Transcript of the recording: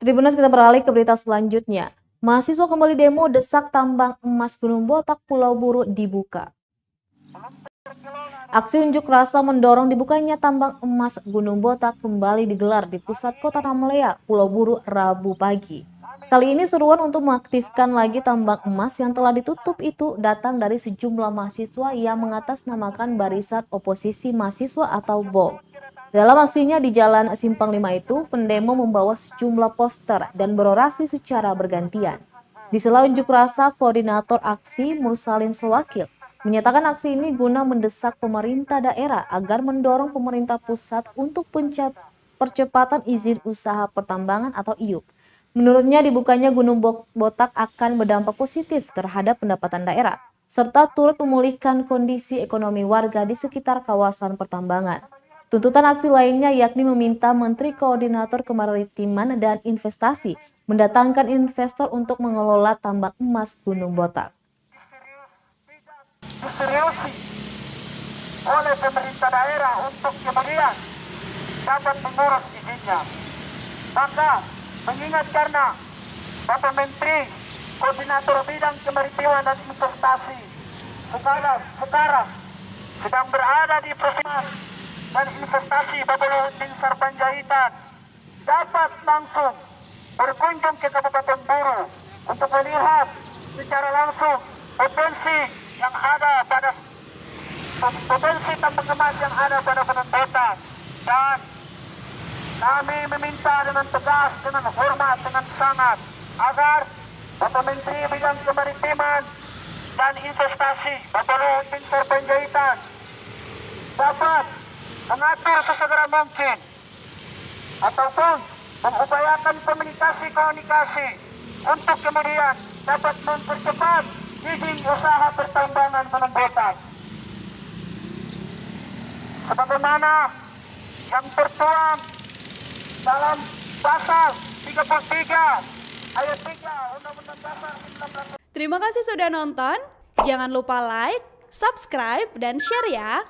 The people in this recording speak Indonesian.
Tribuners, kita beralih ke berita selanjutnya. Mahasiswa kembali demo desak tambang emas Gunung Botak Pulau Buru dibuka. Aksi unjuk rasa mendorong dibukanya tambang emas Gunung Botak kembali digelar di pusat kota Namlea, Pulau Buru, Rabu pagi. Kali ini seruan untuk mengaktifkan lagi tambang emas yang telah ditutup itu datang dari sejumlah mahasiswa yang mengatasnamakan Barisan Oposisi Mahasiswa atau BOM. Dalam aksinya di Jalan Simpang 5 itu, pendemo membawa sejumlah poster dan berorasi secara bergantian. Di sela unjuk rasa, koordinator aksi Mursalin Sowakil menyatakan aksi ini guna mendesak pemerintah daerah agar mendorong pemerintah pusat untuk percepatan izin usaha pertambangan atau IUP. Menurutnya dibukanya Gunung Botak akan berdampak positif terhadap pendapatan daerah, serta turut memulihkan kondisi ekonomi warga di sekitar kawasan pertambangan. Tuntutan aksi lainnya yakni meminta Menteri Koordinator Kemaritiman dan Investasi mendatangkan investor untuk mengelola tambang emas Gunung Botak. Diseriusi oleh pemerintah daerah untuk kemudian dapat mengurus izinnya. Maka mengingat karena Bapak Menteri Koordinator Bidang Kemaritiman dan Investasi sekarang sedang berada di Provinsi dan Investasi Bapak Luhut Bin Sarpanjaitan, dapat langsung berkunjung ke Kabupaten Buru untuk melihat secara langsung potensi yang ada pada potensi tambang emas yang ada pada Gunung Botak, dan kami meminta dengan tegas, dengan hormat, dengan sangat agar Bapak Menteri Bidang Kemaritiman dan Investasi Bapak Luhut Bin Sarpanjaitan dapat mengatur sesegera mungkin ataupun mengupayakan komunikasi untuk kemudian dapat mempercepat izin usaha pertambangan Gunung Botak sebagaimana yang tertuang dalam pasal 33 ayat 3 Undang-Undang Dasar 1945. Terima kasih sudah nonton. Jangan lupa like, subscribe, dan share ya.